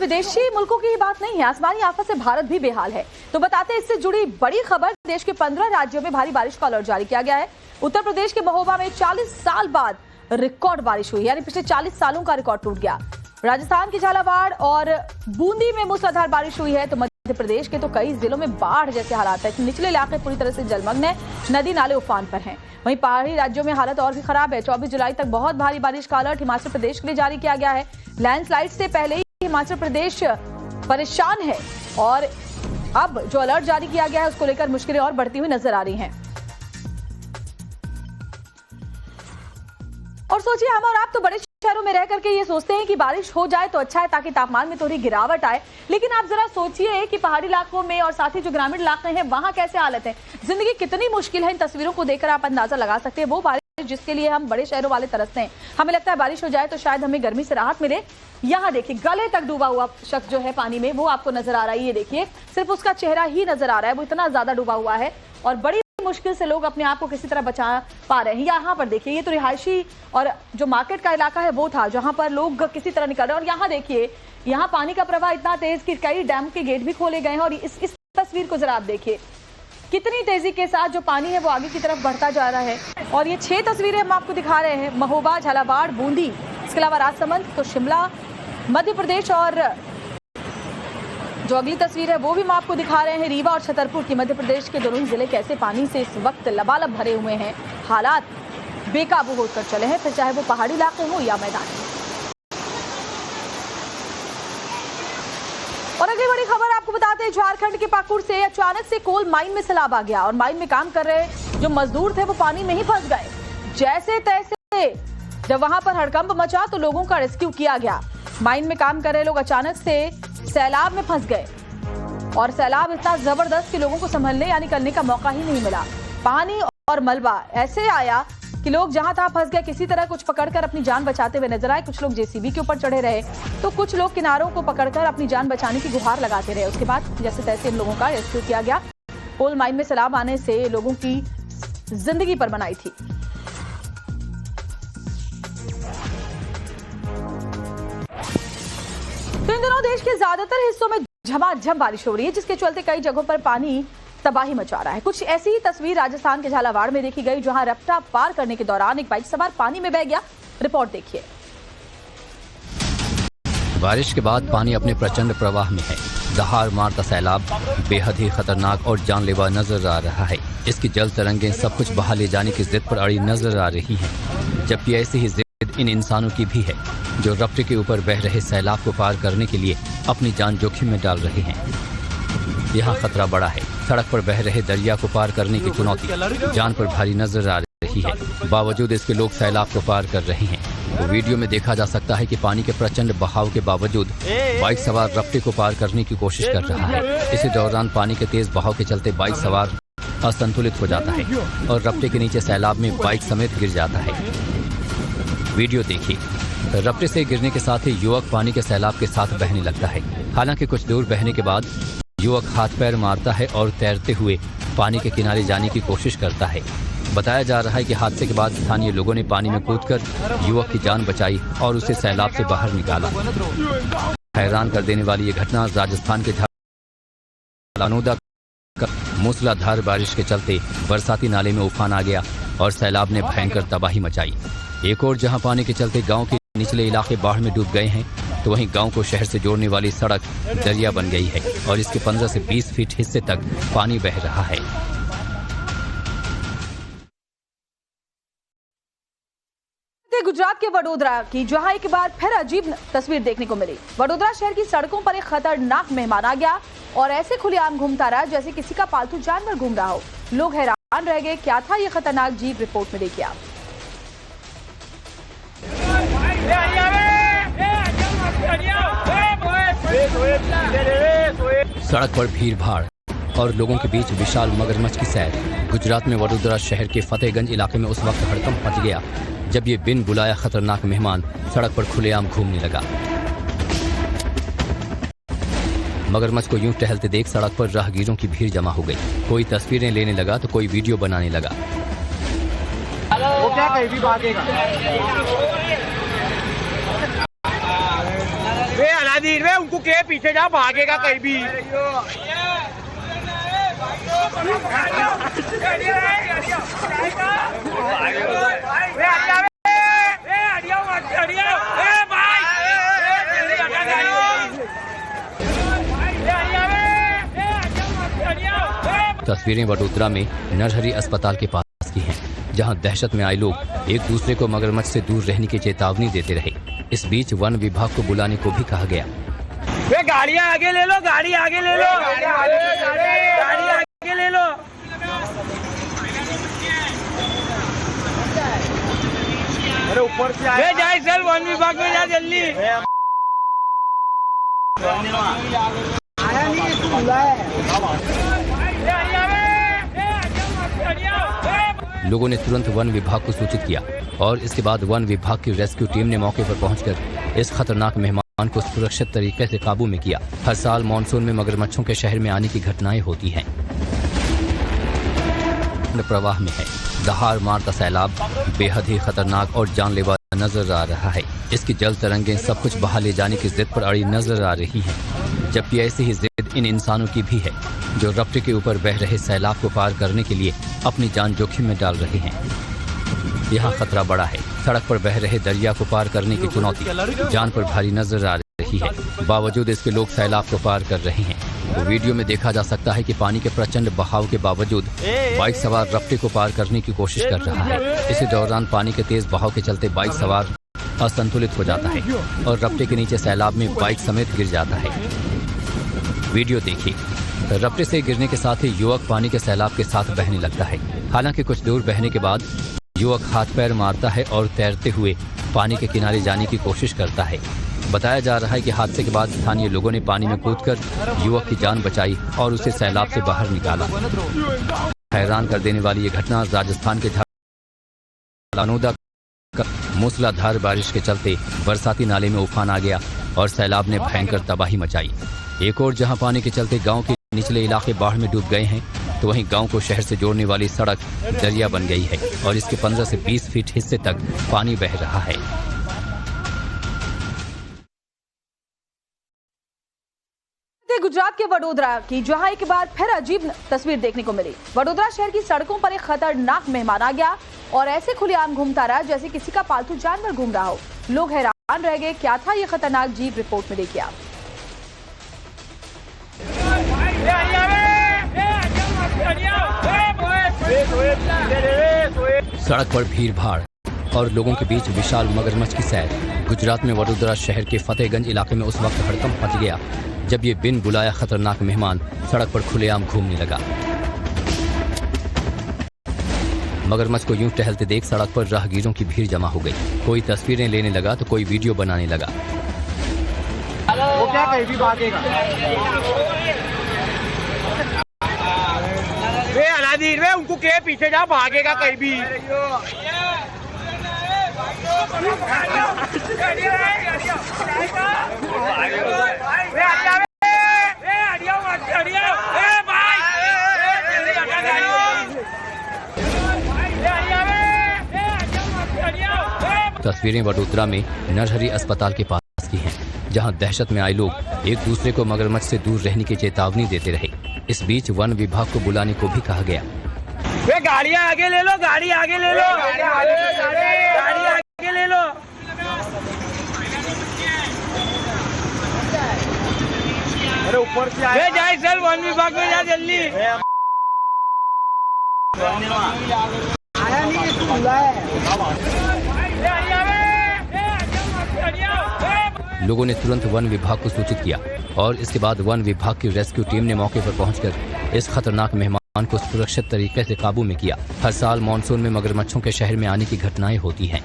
विदेशी मुल्कों की ही बात नहीं है, आसमानी आफत से भारत भी बेहाल है। तो बताते हैं इससे जुड़ी बड़ी खबर। देश के 15 राज्यों में भारी बारिश का अलर्ट जारी किया गया है। उत्तर प्रदेश के महोबा में 40 साल बाद रिकॉर्ड बारिश हुई, यानी पिछले 40 सालों का रिकॉर्ड टूट गया। राजस्थान की झालावाड़ और बूंदी में मूसलाधार बारिश हुई है। तो मध्य प्रदेश के तो कई जिलों में बाढ़ जैसे हालात है। निचले इलाके पूरी तरह से जलमग्न है, नदी नाले उफान पर हैं। वहीं पहाड़ी राज्यों में हालत और भी खराब है। 24 जुलाई तक बहुत भारी बारिश का अलर्ट हिमाचल प्रदेश के लिए जारी किया गया है। लैंडस्लाइड से पहले ही हिमाचल प्रदेश परेशान है और अब जो अलर्ट जारी किया गया है उसको लेकर मुश्किलें और बढ़ती हुई नजर आ रही हैं। और सोचिए, हम और आप तो बड़े शहरों में रह करके ये सोचते हैं कि बारिश हो जाए तो अच्छा है ताकि तापमान में थोड़ी गिरावट आए, लेकिन आप जरा सोचिए कि पहाड़ी इलाकों में और साथ ही जो ग्रामीण इलाके हैं वहां कैसे हालत है। जिंदगी कितनी मुश्किल है, इन तस्वीरों को देखकर आप अंदाजा लगा सकते हैं। वो बारिश जिसके लिए हम बड़े शहरों वाले तरसते हैं, हमें लगता है बारिश हो जाए तो शायद हमें गर्मी से राहत मिले। यहाँ देखिए, गले तक डूबा हुआ शख्स जो है पानी में, वो आपको नजर आ रहा है। ये देखिए, सिर्फ उसका चेहरा ही नजर आ रहा है, वो इतना ज्यादा डूबा हुआ है और बड़ी मुश्किल से लोग अपने आप को किसी तरह बचा पा रहे हैं। यहाँ पर देखिए, ये तो रिहायशी और जो मार्केट का इलाका है वो था जहां पर लोग किसी तरह निकल रहे हैं। और यहाँ देखिए, यहाँ पानी का प्रवाह इतना तेज कि कई डैम के गेट भी खोले गए हैं। और इस तस्वीर को जरा आप देखिए, कितनी तेजी के साथ जो पानी है वो आगे की तरफ बढ़ता जा रहा है। और ये 6 तस्वीरें हम आपको दिखा रहे हैं, महोबा, झालावाड़, बूंदी, इसके अलावा राजसमंद, तो शिमला, मध्य प्रदेश, और जो अगली तस्वीर है वो भी हम आपको दिखा रहे हैं, रीवा और छतरपुर की। मध्य प्रदेश के दोनों जिले कैसे पानी से इस वक्त लबालब भरे हुए हैं, हालात बेकाबू होकर चले हैं, फिर चाहे वो पहाड़ी इलाके हो या मैदान। और अगली बड़ी खबर आपको बताते हैं, झारखंड के पाकुड़ से अचानक से कोल माइन में सैलाब आ गया और माइन में काम कर रहे जो मजदूर थे वो पानी में ही फंस गए। जैसे तैसे जब वहां पर हड़कंप मचा तो लोगों का रेस्क्यू किया गया। माइन में काम कर रहे लोग अचानक से सैलाब में फंस गए और सैलाब इतना जबरदस्त कि लोगों को संभलने या निकलने का मौका ही नहीं मिला। पानी और मलबा ऐसे आया कि लोग जहां तहां फंस गए, किसी तरह कुछ पकड़कर अपनी जान बचाते हुए नजर आए। कुछ लोग जेसीबी के ऊपर चढ़े रहे तो कुछ लोग किनारों को पकड़कर अपनी जान बचाने की गुहार लगाते रहे। उसके बाद जैसे तैसे इन लोगों का रेस्क्यू किया गया। कोल माइन में सैलाब आने से लोगों की जिंदगी पर बनाई थी। तो इन दिनों देश के ज्यादातर हिस्सों में झमाझम बारिश हो रही है, जिसके चलते कई जगहों पर पानी तबाही मचा रहा है। कुछ ऐसी ही तस्वीर राजस्थान के झालावाड़ में देखी गई, जहां रफ्ता पार करने के दौरान एक बाइक सवार पानी में बह गया। रिपोर्ट देखिए। बारिश के बाद पानी अपने प्रचंड प्रवाह में है। दहाड़ मारता सैलाब बेहद ही खतरनाक और जानलेवा नजर आ रहा है। इसकी जल तरंगें सब कुछ बहा ले जाने की जिद पर अड़ी नजर आ रही हैं, जबकि ऐसी ही जिद इन इंसानों की भी है जो रफ्ते के ऊपर बह रहे सैलाब को पार करने के लिए अपनी जान जोखिम में डाल रहे हैं। यहाँ खतरा बड़ा है। सड़क पर बह रहे दरिया को पार करने की चुनौती जान पर भारी नजर आ रही है। बावजूद इसके लोग सैलाब को पार कर रहे हैं। तो वीडियो में देखा जा सकता है कि पानी के प्रचंड बहाव के बावजूद बाइक सवार रफ्ते को पार करने की कोशिश कर रहा है। इसी दौरान पानी के तेज बहाव के चलते बाइक सवार असंतुलित हो जाता है और रफ्ते के नीचे सैलाब में बाइक समेत गिर जाता है। वीडियो देखिए, रफ्ते से गिरने के साथ ही युवक पानी के सैलाब के साथ बहने लगता है। हालांकि कुछ दूर बहने के बाद युवक हाथ पैर मारता है और तैरते हुए पानी के किनारे जाने की कोशिश करता है। बताया जा रहा है कि हादसे के बाद स्थानीय लोगों ने पानी में कूदकर युवक की जान बचाई और उसे सैलाब से बाहर निकाला। हैरान कर देने वाली ये घटना राजस्थान के झालावाड़ मूसलाधार बारिश के चलते बरसाती नाले में उफान आ गया और सैलाब ने भयंकर तबाही मचाई। एक और जहां पानी के चलते गांव के निचले इलाके बाढ़ में डूब गए हैं, तो वहीं गांव को शहर से जोड़ने वाली सड़क दरिया बन गई है और इसके 15 से 20 फीट हिस्से तक पानी बह रहा है। गुजरात के वडोदरा की, जहां एक बार फिर अजीब तस्वीर देखने को मिली। वडोदरा शहर की सड़कों पर एक खतरनाक मेहमान आ गया और ऐसे खुलेआम घूमता रहा जैसे किसी का पालतू जानवर घूम रहा हो। लोग हैरान रह गए, क्या था ये खतरनाक जीव? रिपोर्ट में देखिए आप। सड़क पर भीड़ भाड़ और लोगों के बीच विशाल मगरमच्छ की सैर। गुजरात में वडोदरा शहर के फतेहगंज इलाके में उस वक्त हड़कंप मच गया जब ये बिन बुलाया खतरनाक मेहमान सड़क पर खुलेआम घूमने लगा। मगरमच्छ को यूं टहलते देख सड़क पर राहगीरों की भीड़ जमा हो गई। कोई तस्वीरें लेने लगा तो कोई वीडियो बनाने लगा। वो क्या कहीं भी भागेगा। अलादीन में उनको के पीछे जा, भागेगा कहीं भी। तस्वीरें वडोदरा में नरहरी अस्पताल के पास की हैं, जहां दहशत में आए लोग एक दूसरे को मगरमच्छ से दूर रहने की चेतावनी देते रहे। इस बीच वन विभाग को बुलाने को भी कहा गया। वे गाड़ियां आगे ले लो, गाड़ी आगे ले लो, गाड़ी आगे ले लो। अरे ऊपर से आए, जाए चल वन विभाग में जा जल्दी। आया नहीं, इसको बुलाया। लोगों ने तुरंत वन विभाग को सूचित किया और इसके बाद वन विभाग की रेस्क्यू टीम ने मौके पर पहुंचकर इस खतरनाक मेहमान को सुरक्षित तरीके से काबू में किया। हर साल मानसून में मगरमच्छों के शहर में आने की घटनाएं होती हैं। प्रवाह में है, दहाड़ मारता सैलाब बेहद ही खतरनाक और जानलेवा नजर आ रहा है। इसकी जल तरंगें सब कुछ बहा ले जाने की जिद पर अड़ी नजर आ रही हैं, जबकि ऐसी ही जिद इन इंसानों की भी है जो रफ्ते के ऊपर बह रहे सैलाब को पार करने के लिए अपनी जान जोखिम में डाल रहे हैं। यहाँ खतरा बड़ा है। सड़क पर बह रहे दरिया को पार करने की चुनौती जान पर भारी नजर आ रही है। बावजूद इसके लोग सैलाब को पार कर रहे हैं। तो वीडियो में देखा जा सकता है कि पानी के प्रचंड बहाव के बावजूद बाइक सवार रफ्ते को पार करने की कोशिश कर रहा है। इसी दौरान पानी के तेज बहाव के चलते बाइक सवार असंतुलित हो जाता है और रफ्ते के नीचे सैलाब में बाइक समेत गिर जाता है। वीडियो देखिए। रफ्ते से गिरने के साथ ही युवक पानी के सैलाब के साथ बहने लगता है। हालांकि कुछ दूर बहने के बाद युवक हाथ पैर मारता है और तैरते हुए पानी के किनारे जाने की कोशिश करता है। बताया जा रहा है कि हादसे के बाद स्थानीय लोगों ने पानी में कूदकर युवक की जान बचाई और उसे सैलाब से बाहर निकाला। हैरान कर देने वाली ये घटना राजस्थान के झालानोदा का मूसलाधार बारिश के चलते बरसाती नाले में उफान आ गया और सैलाब ने भयंकर तबाही मचाई। एक और जहां पानी के चलते गांव के निचले इलाके बाढ़ में डूब गए हैं, तो वहीं गांव को शहर से जोड़ने वाली सड़क दरिया बन गई है और इसके 15 से 20 फीट हिस्से तक पानी बह रहा है। गुजरात के वडोदरा की, जहां एक बार फिर अजीब तस्वीर देखने को मिली। वडोदरा शहर की सड़कों पर एक खतरनाक मेहमान आ गया और ऐसे खुलेआम घूमता रहा जैसे किसी का पालतू जानवर घूम रहा हो। लोग हैरान रह गए, क्या था ये खतरनाक जीव? रिपोर्ट में देखिए आप। सड़क पर भीड़ भाड़ और लोगों के बीच विशाल मगरमच्छ की सैर। गुजरात में वडोदरा शहर के फतेहगंज इलाके में उस वक्त हड़कंप मच गया जब ये बिन बुलाया खतरनाक मेहमान सड़क पर खुलेआम घूमने लगा। मगरमच्छ को यूं टहलते देख सड़क पर राहगीरों की भीड़ जमा हो गई। कोई तस्वीरें लेने लगा तो कोई वीडियो बनाने लगा। वो क्या कहीं भी भागेगा। वे अलादीन में उनको के पीछे जा, भागेगा कहीं भी। तस्वीरें वडोदरा में नरहरी अस्पताल के पास की हैं, जहां दहशत में आए लोग एक दूसरे को मगरमच्छ से दूर रहने की चेतावनी देते रहे। इस बीच वन विभाग को बुलाने को भी कहा गया। वे गाड़ियां आगे ले लो, गाड़ी आगे ले लो, गाड़ी आगे ले लो। अरे ऊपर से आए, जाए चल वन विभाग में जा जल्दी। आया नहीं, इसको बुलाया। लोगों ने तुरंत वन विभाग को सूचित किया और इसके बाद वन विभाग की रेस्क्यू टीम ने मौके पर पहुंचकर इस खतरनाक मेहमान को सुरक्षित तरीके से काबू में किया। हर साल मानसून में मगरमच्छों के शहर में आने की घटनाएं होती हैं।